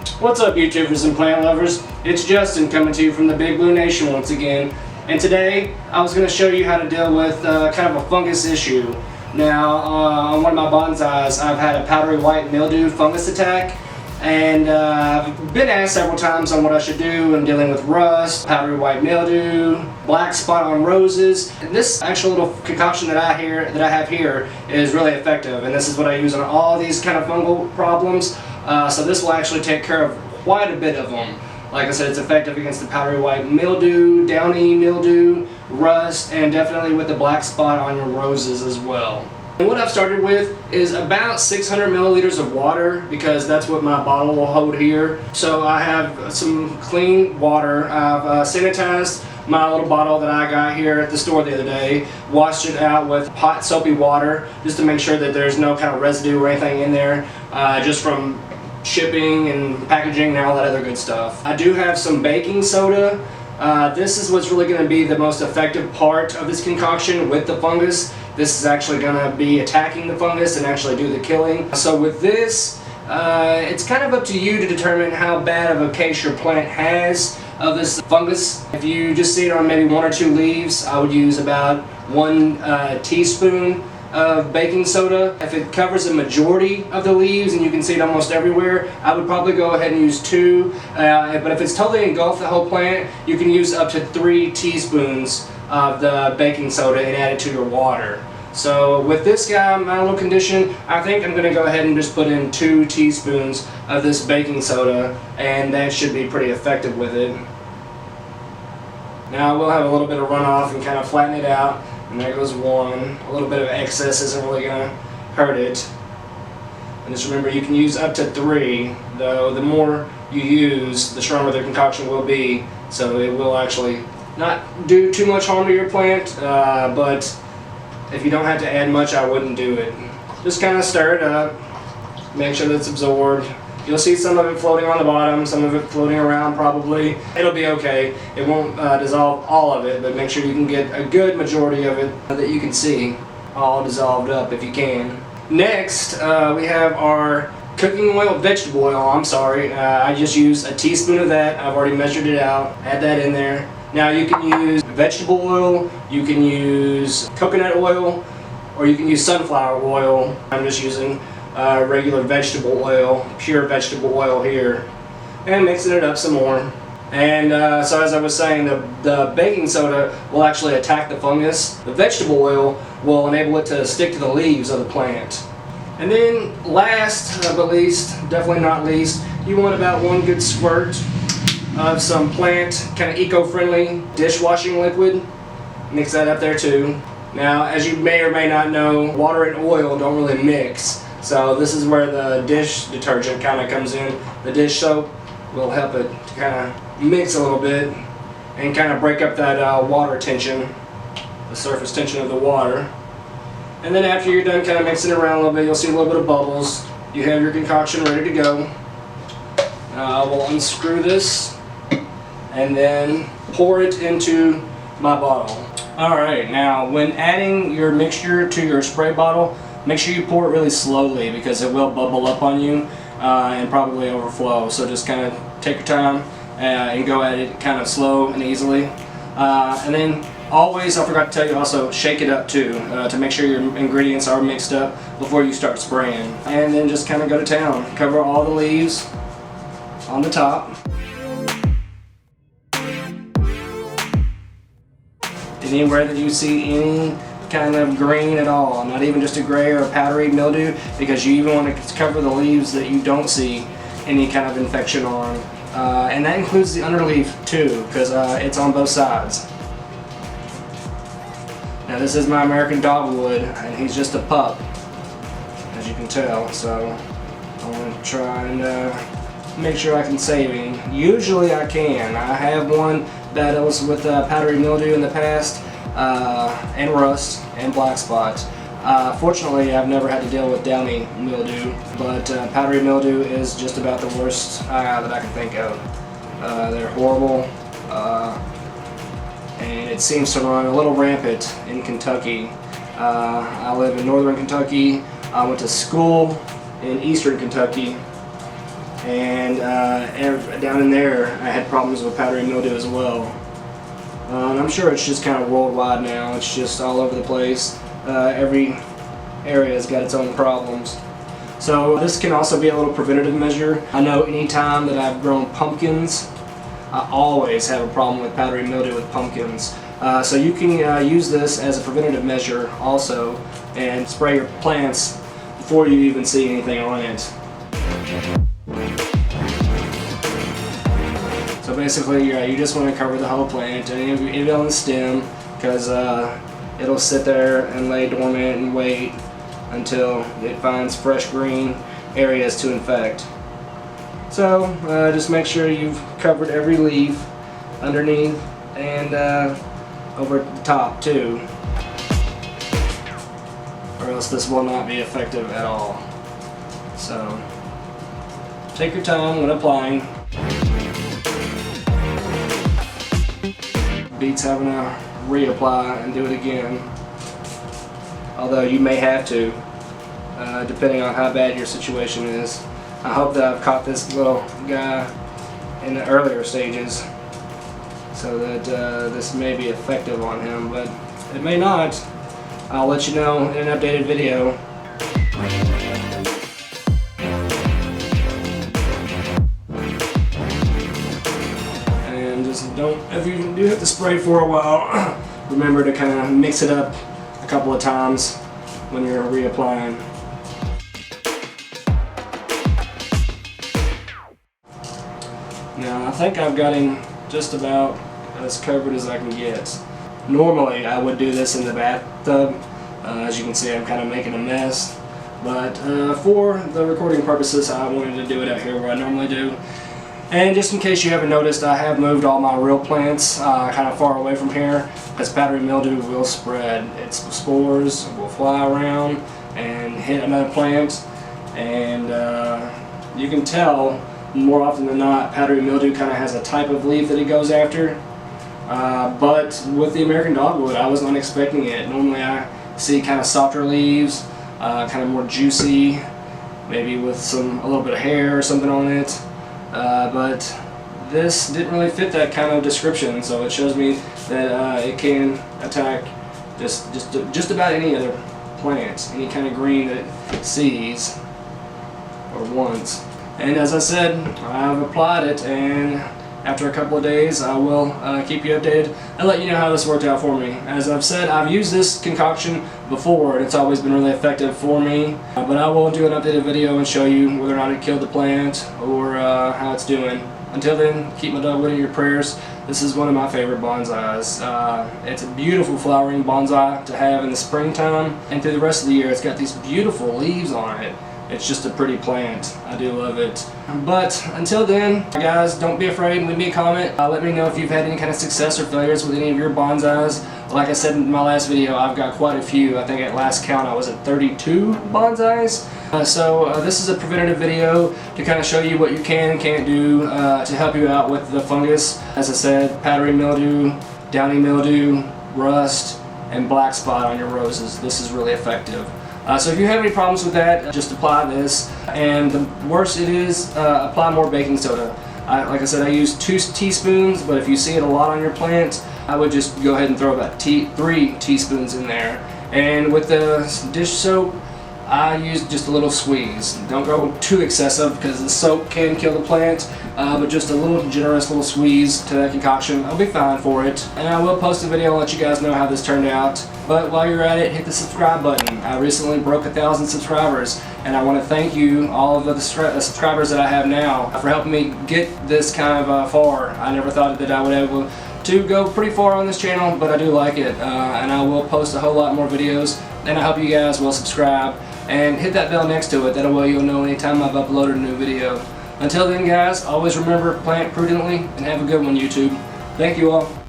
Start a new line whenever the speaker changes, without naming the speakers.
What's up, YouTubers and plant lovers? It's Justin coming to you from the Big Blue Nation once again. And today I was going to show you how to deal with kind of a fungus issue. Now, on one of my bonsais, I've had a powdery white mildew fungus attack. And I've been asked several times on what I should do in dealing with rust, powdery white mildew, black spot on roses. And this actual little concoction that I have here is really effective, and this is what I use on all these kind of fungal problems. So this will actually take care of quite a bit of them. Like I said, it's effective against the powdery white mildew, downy mildew, rust, and definitely with the black spot on your roses as well. And what I've started with is about 600 milliliters of water, because that's what my bottle will hold here. So I have some clean water. I've sanitized my little bottle that I got here at the store the other day, washed it out with hot soapy water just to make sure that there's no kind of residue or anything in there, just from shipping and packaging and all that other good stuff. I do have some baking soda. This is what's really going to be the most effective part of this concoction with the fungus. This is actually going to be attacking the fungus and actually do the killing. So with this, it's kind of up to you to determine how bad of a case your plant has of this fungus. If you just see it on maybe 1 or 2 leaves, I would use about 1 teaspoon of baking soda. If it covers a majority of the leaves and you can see it almost everywhere, I would probably go ahead and use 2. But if it's totally engulfed the whole plant, you can use up to 3 teaspoons of the baking soda and add it to your water. So with this guy, my little condition, I think I'm going to go ahead and just put in 2 teaspoons of this baking soda, and that should be pretty effective with it. Now we'll have a little bit of runoff and kind of flatten it out. And there goes 1. A little bit of excess isn't really going to hurt it. And just remember, you can use up to 3, though the more you use, the stronger the concoction will be. So it will actually not do too much harm to your plant, but if you don't have to add much, I wouldn't do it. Just kind of stir it up, make sure that it's absorbed. You'll see some of it floating on the bottom, some of it floating around probably. It'll be okay. It won't dissolve all of it, but make sure you can get a good majority of it that you can see all dissolved up if you can. Next, we have our cooking oil, vegetable oil, I'm sorry. I just used a teaspoon of that. I've already measured it out. Add that in there. Now you can use vegetable oil, you can use coconut oil, or you can use sunflower oil. I'm just using regular vegetable oil, pure vegetable oil here, and mixing it up some more. And so as I was saying, the baking soda will actually attack the fungus. The vegetable oil will enable it to stick to the leaves of the plant. And then last but least, definitely not least, you want about 1 good squirt of some plant, kind of eco-friendly dishwashing liquid. Mix that up there too. Now, as you may or may not know, water and oil don't really mix. So this is where the dish detergent kind of comes in. The dish soap will help it to kind of mix a little bit and kind of break up that water tension, the surface tension of the water. And then after you're done kind of mixing it around a little bit, you'll see a little bit of bubbles. You have your concoction ready to go. We'll unscrew this and then pour it into my bottle. Alright, now when adding your mixture to your spray bottle, make sure you pour it really slowly because it will bubble up on you and probably overflow. So just kind of take your time and go at it kind of slow and easily. And then always, I forgot to tell you, also shake it up too to make sure your ingredients are mixed up before you start spraying. And then just kind of go to town. Cover all the leaves on the top. Anywhere that you see any kind of green at all, not even just a gray or a powdery mildew, because you even want to cover the leaves that you don't see any kind of infection on. And that includes the underleaf too, because it's on both sides. Now this is my American dogwood, and he's just a pup, as you can tell, so I want to try and make sure I can save him. Usually I can. I have one that was with powdery mildew in the past, and rust, and black spots. Fortunately, I've never had to deal with downy mildew, but powdery mildew is just about the worst that I can think of. They're horrible, and it seems to run a little rampant in Kentucky. I live in northern Kentucky. I went to school in eastern Kentucky, and down in there I had problems with powdery mildew as well. And I'm sure it's just kind of worldwide now. It's just all over the place. Every area has got its own problems. So this can also be a little preventative measure. I know any time that I've grown pumpkins, I always have a problem with powdery mildew with pumpkins. So you can use this as a preventative measure also, and spray your plants before you even see anything on it. So basically, you just want to cover the whole plant, and even on the stem, because it'll sit there and lay dormant and wait until it finds fresh green areas to infect. So just make sure you've covered every leaf underneath and over the top too, or else this will not be effective at all. So take your time when applying. Beats having to reapply and do it again, although you may have to, depending on how bad your situation is. I hope that I've caught this little guy in the earlier stages so that this may be effective on him, but it may not. I'll let you know in an updated video. And just don't, if you do have to spray for a while, remember to kind of mix it up a couple of times when you're reapplying. Now I think I've got him just about as covered as I can get. Normally I would do this in the bathtub. As you can see, I'm kind of making a mess, but for the recording purposes I wanted to do it out here where I normally do. And just in case you haven't noticed, I have moved all my real plants kind of far away from here, because powdery mildew will spread. Its spores will fly around and hit another plant, and you can tell more often than not powdery mildew kind of has a type of leaf that it goes after. But with the American dogwood, I was not expecting it. Normally I see kind of softer leaves, kind of more juicy, maybe with a little bit of hair or something on it. But this didn't really fit that kind of description, so it shows me that it can attack just about any other plant, any kind of green that it sees or wants. And as I said, I've applied it, and after a couple of days I will keep you updated and let you know how this worked out for me. As I've said, I've used this concoction before and it's always been really effective for me, but I will do an updated video and show you whether or not it killed the plant or how it's doing. Until then, keep my dogwood in your prayers. This is one of my favorite bonsais. It's a beautiful flowering bonsai to have in the springtime, and through the rest of the year it's got these beautiful leaves on it. It's just a pretty plant. I do love it. But until then, guys, don't be afraid. Leave me a comment. Let me know if you've had any kind of success or failures with any of your bonsais. Like I said in my last video, I've got quite a few. I think at last count I was at 32 bonsais. So this is a preventative video to kind of show you what you can and can't do to help you out with the fungus. As I said, powdery mildew, downy mildew, rust, and black spot on your roses. This is really effective. So if you have any problems with that, just apply this. And the worse it is, apply more baking soda. Like I said, I use 2 teaspoons, but if you see it a lot on your plant, I would just go ahead and throw about 3 teaspoons in there. And with the dish soap, I use just a little squeeze. Don't go too excessive because the soap can kill the plant, but just a little generous little squeeze to that concoction. I'll be fine for it. And I will post a video and let you guys know how this turned out. But while you're at it, hit the subscribe button. I recently broke 1,000 subscribers, and I want to thank you, all of the subscribers that I have now, for helping me get this kind of far. I never thought that I would be able to go pretty far on this channel, but I do like it, and I will post a whole lot more videos, and I hope you guys will subscribe and hit that bell next to it. That way you'll know anytime I've uploaded a new video. Until then, guys, always remember, plant prudently and have a good one, YouTube. Thank you all.